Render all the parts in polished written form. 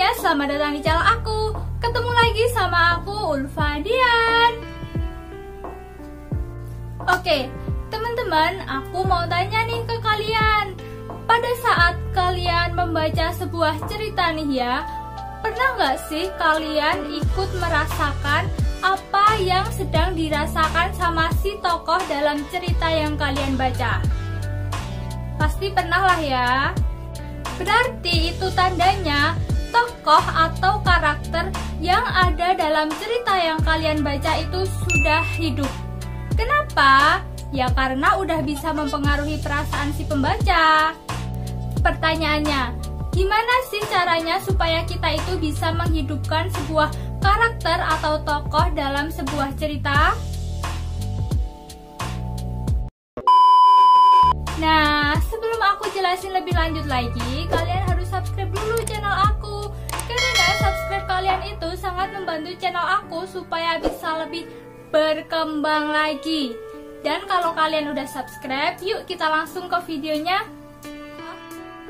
semuanya, selamat datang di channel aku. Ketemu lagi sama aku, Ulfadian. Oke, teman-teman, aku mau tanya nih ke kalian. Pada saat kalian membaca sebuah cerita nih ya, pernah nggak sih kalian ikut merasakan apa yang sedang dirasakan sama si tokoh dalam cerita yang kalian baca? Pasti pernah lah ya. Berarti itu tandanya tokoh atau karakter yang ada dalam cerita yang kalian baca itu sudah hidup. Kenapa? Ya karena udah bisa mempengaruhi perasaan si pembaca. Pertanyaannya, gimana sih caranya supaya kita itu bisa menghidupkan sebuah karakter atau tokoh dalam sebuah cerita? Nah, sebelum aku jelasin lebih lanjut lagi, kalian harus subscribe dulu channel aku. Karena subscribe kalian itu sangat membantu channel aku supaya bisa lebih berkembang lagi. Dan kalau kalian udah subscribe, yuk kita langsung ke videonya.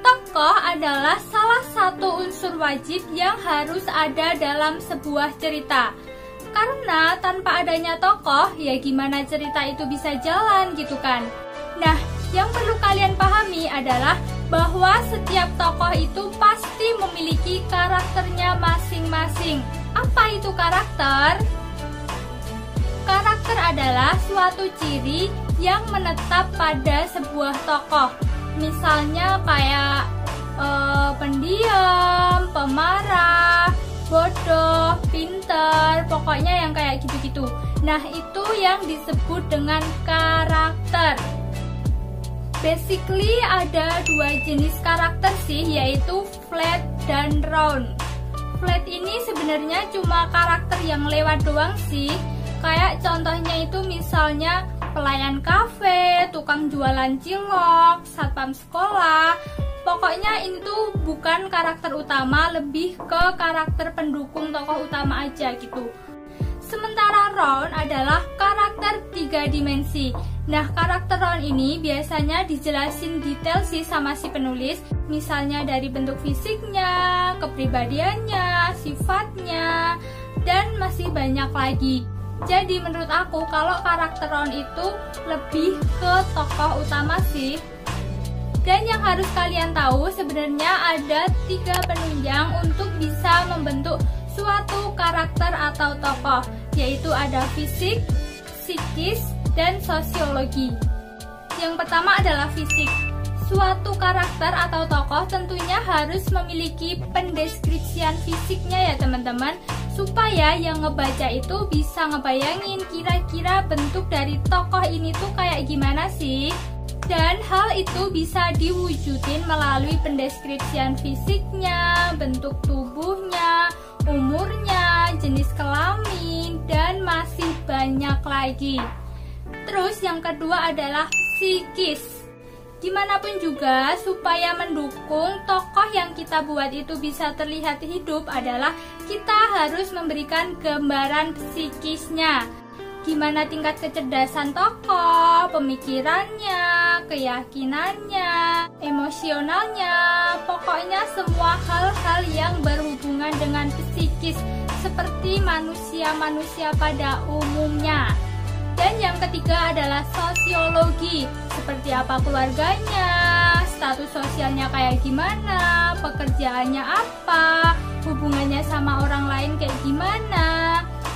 Tokoh adalah salah satu unsur wajib yang harus ada dalam sebuah cerita. Karena tanpa adanya tokoh, ya gimana cerita itu bisa jalan gitu kan. Nah, yang perlu kalian pahami adalah bahwa setiap tokoh itu pasti memiliki karakternya masing-masing. Apa itu karakter? Karakter adalah suatu ciri yang menetap pada sebuah tokoh. Misalnya kayak pendiam, pemarah, bodoh, pinter, pokoknya yang kayak gitu-gitu. Nah, itu yang disebut dengan karakter. Basically ada dua jenis karakter sih, yaitu flat dan round. Flat ini sebenarnya cuma karakter yang lewat doang sih. Kayak contohnya itu misalnya pelayan kafe, tukang jualan cilok, satpam sekolah. Pokoknya itu bukan karakter utama, lebih ke karakter pendukung tokoh utama aja gitu. Sementara round adalah karakter 3 dimensi. Nah, karakter round ini biasanya dijelasin detail sih sama si penulis. Misalnya dari bentuk fisiknya, kepribadiannya, sifatnya, dan masih banyak lagi. Jadi menurut aku kalau karakter round itu lebih ke tokoh utama sih. Dan yang harus kalian tahu sebenarnya ada 3 penunjang untuk bisa membentuk suatu karakter atau tokoh, yaitu ada fisik, psikis, dan sosiologi. Yang pertama adalah fisik. Suatu karakter atau tokoh tentunya harus memiliki pendeskripsian fisiknya ya teman-teman, supaya yang ngebaca itu bisa ngebayangin kira-kira bentuk dari tokoh ini tuh kayak gimana sih. Dan hal itu bisa diwujudin melalui pendeskripsian fisiknya, bentuk tubuhnya, umurnya, jenis kelamin, dan masih banyak lagi. Terus yang kedua adalah psikis. Gimana pun juga supaya mendukung tokoh yang kita buat itu bisa terlihat hidup adalah kita harus memberikan gambaran psikisnya. Gimana tingkat kecerdasan tokoh, pemikirannya, keyakinannya, emosionalnya, pokoknya semua hal-hal yang berhubungan dengan psikis seperti manusia-manusia pada umumnya. Dan yang ketiga adalah sosiologi, seperti apa keluarganya, status sosialnya kayak gimana, pekerjaannya apa, hubungannya sama orang lain kayak gimana.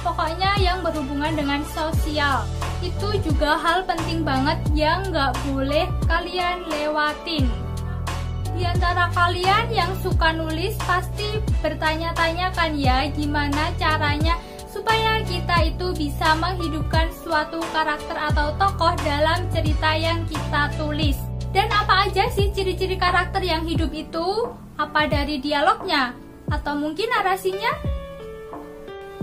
Pokoknya yang berhubungan dengan sosial. Itu juga hal penting banget yang nggak boleh kalian lewatin. Di antara kalian yang suka nulis pasti bertanya-tanya kan ya, gimana caranya supaya kita itu bisa menghidupkan suatu karakter atau tokoh dalam cerita yang kita tulis. Dan apa aja sih ciri-ciri karakter yang hidup itu? Apa dari dialognya? Atau mungkin narasinya?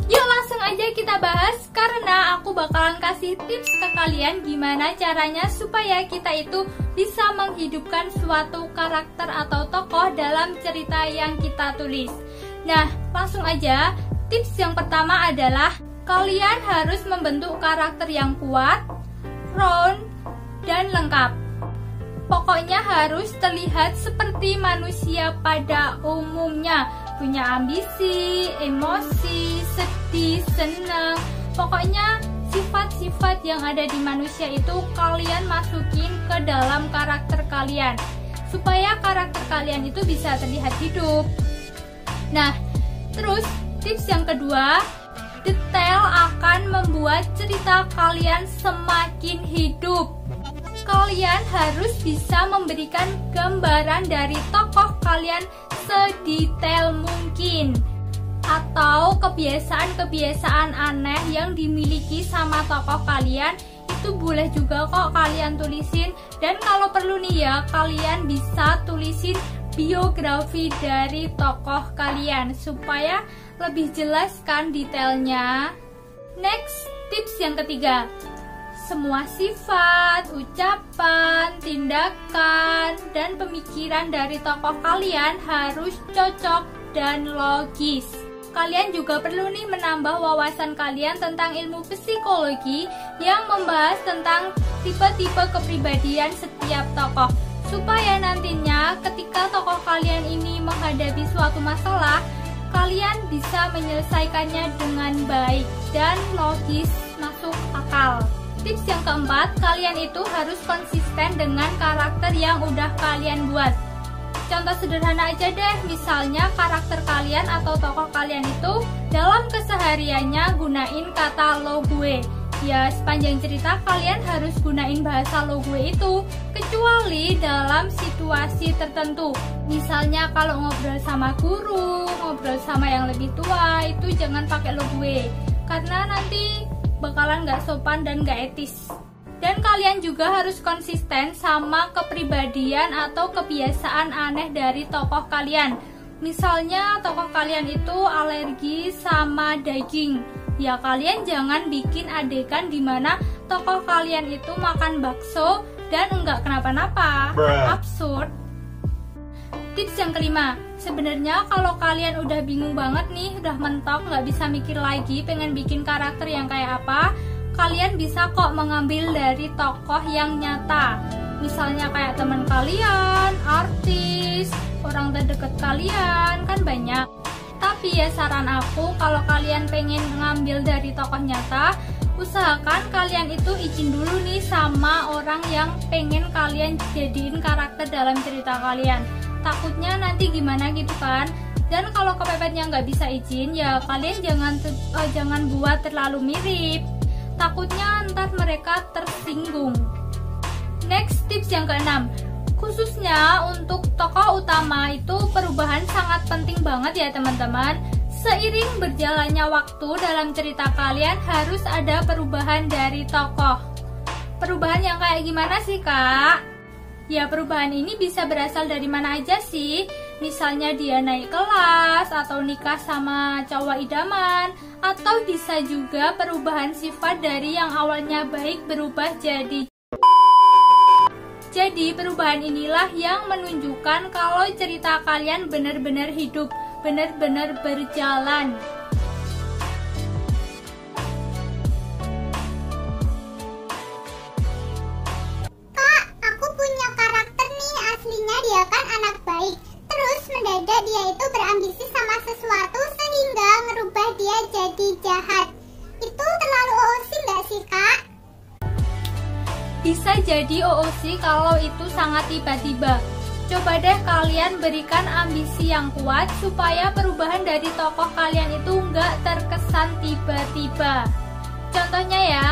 Yuk langsung aja kita bahas, karena aku bakalan kasih tips ke kalian gimana caranya supaya kita itu bisa menghidupkan suatu karakter atau tokoh dalam cerita yang kita tulis. Nah, langsung aja. Tips yang pertama adalah kalian harus membentuk karakter yang kuat, round, dan lengkap. Pokoknya harus terlihat seperti manusia pada umumnya. punya ambisi, emosi, sedih, senang. Pokoknya sifat-sifat yang ada di manusia itu kalian masukin ke dalam karakter kalian, supaya karakter kalian itu bisa terlihat hidup. Nah, terus tips yang kedua, detail akan membuat cerita kalian semakin hidup. Kalian harus bisa memberikan gambaran dari tokoh kalian sedetail mungkin, atau kebiasaan-kebiasaan aneh yang dimiliki sama tokoh kalian itu boleh juga kok kalian tulisin. Dan kalau perlu nih ya, kalian bisa tulisin biografi dari tokoh kalian supaya lebih jelas kan detailnya. Next, tips yang ketiga, semua sifat, ucapan, tindakan, dan pemikiran dari tokoh kalian harus cocok dan logis. Kalian juga perlu nih menambah wawasan kalian tentang ilmu psikologi yang membahas tentang tipe-tipe kepribadian setiap tokoh, supaya nantinya ketika tokoh kalian ini menghadapi suatu masalah, kalian bisa menyelesaikannya dengan baik dan logis, masuk akal. Tips yang keempat, kalian itu harus konsisten dengan karakter yang udah kalian buat. Contoh sederhana aja deh, misalnya karakter kalian atau tokoh kalian itu dalam kesehariannya gunain kata lo gue. Ya, sepanjang cerita kalian harus gunain bahasa lo gue itu, kecuali dalam situasi tertentu. Misalnya kalau ngobrol sama guru, ngobrol sama yang lebih tua, itu jangan pakai lo gue, karena nanti bakalan gak sopan dan gak etis. Dan kalian juga harus konsisten sama kepribadian atau kebiasaan aneh dari tokoh kalian. Misalnya tokoh kalian itu alergi sama daging, ya kalian jangan bikin adegan dimana tokoh kalian itu makan bakso dan enggak kenapa-napa. Absurd. Tips yang kelima, sebenarnya kalau kalian udah bingung banget nih, udah mentok, nggak bisa mikir lagi pengen bikin karakter yang kayak apa, kalian bisa kok mengambil dari tokoh yang nyata. Misalnya kayak teman kalian, artis, orang terdekat kalian, kan banyak. Tapi ya saran aku, kalau kalian pengen ngambil dari tokoh nyata, usahakan kalian itu izin dulu nih sama orang yang pengen kalian jadiin karakter dalam cerita kalian. Takutnya nanti gimana gitu kan. Dan kalau kepepetnya nggak bisa izin, ya kalian jangan buat terlalu mirip, takutnya ntar mereka tersinggung. Next, tips yang keenam, khususnya untuk tokoh utama itu perubahan sangat penting banget ya teman-teman. Seiring berjalannya waktu dalam cerita kalian harus ada perubahan dari tokoh. Perubahan yang kayak gimana sih kak? Ya perubahan ini bisa berasal dari mana aja sih? Misalnya dia naik kelas, atau nikah sama cowok idaman, atau bisa juga perubahan sifat dari yang awalnya baik berubah jadi. Jadi perubahan inilah yang menunjukkan kalau cerita kalian benar-benar hidup, benar-benar berjalan. Dia kan anak baik, terus mendadak dia itu berambisi sama sesuatu sehingga ngerubah dia jadi jahat. Itu terlalu OOC nggak sih kak? Bisa jadi OOC kalau itu sangat tiba-tiba. Coba deh kalian berikan ambisi yang kuat supaya perubahan dari tokoh kalian itu nggak terkesan tiba-tiba. Contohnya ya,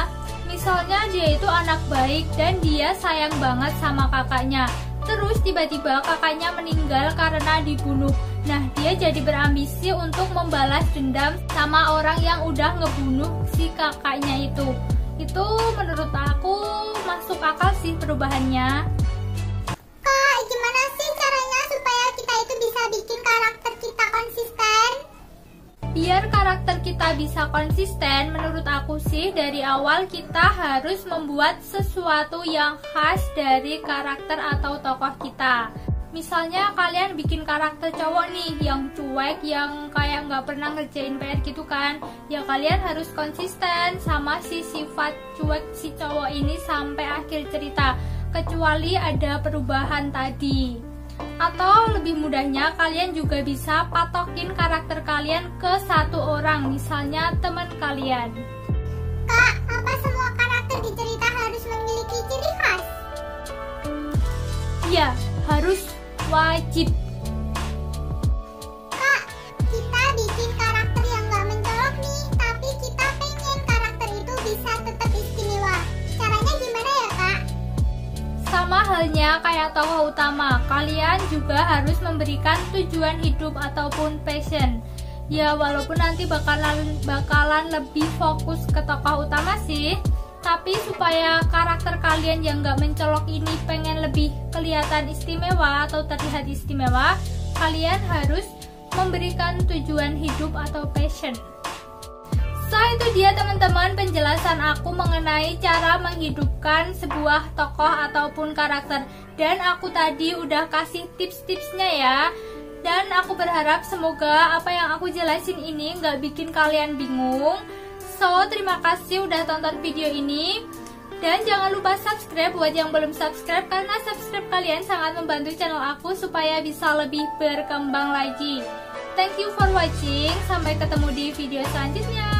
misalnya dia itu anak baik dan dia sayang banget sama kakaknya. Terus tiba-tiba kakaknya meninggal karena dibunuh. Nah, dia jadi berambisi untuk membalas dendam sama orang yang udah ngebunuh si kakaknya itu. Itu menurut aku masuk akal sih perubahannya. Kak, gimana sih caranya supaya kita itu bisa bikin karakter kita konsisten? Biar karakter kita bisa konsisten, menurut aku sih dari awal kita harus membuat sesuatu yang khas dari karakter atau tokoh kita. Misalnya kalian bikin karakter cowok nih yang cuek, yang kayak nggak pernah ngerjain PR gitu kan. Ya kalian harus konsisten sama si sifat cuek si cowok ini sampai akhir cerita, kecuali ada perubahan tadi. Atau lebih mudahnya kalian juga bisa patokin karakter kalian ke satu orang, misalnya teman kalian. Kak, apa semua karakter di cerita harus memiliki ciri khas? Iya, harus, wajib. Kak, kita bikin karakter yang gak mencolok nih, tapi kita pengen karakter itu bisa tetap istimewa. Caranya gimana ya, Kak? Sama halnya kayak tokoh utama, kalian juga harus memberikan tujuan hidup ataupun passion. Ya walaupun nanti bakalan lebih fokus ke tokoh utama sih, tapi supaya karakter kalian yang gak mencolok ini pengen lebih kelihatan istimewa atau terlihat istimewa, kalian harus memberikan tujuan hidup atau passion. So itu dia teman-teman penjelasan aku mengenai cara menghidupkan sebuah tokoh ataupun karakter. Dan aku tadi udah kasih tips-tipsnya ya. Dan aku berharap semoga apa yang aku jelasin ini nggak bikin kalian bingung. So terima kasih udah tonton video ini. Dan jangan lupa subscribe buat yang belum subscribe, karena subscribe kalian sangat membantu channel aku supaya bisa lebih berkembang lagi. Thank you for watching, sampai ketemu di video selanjutnya.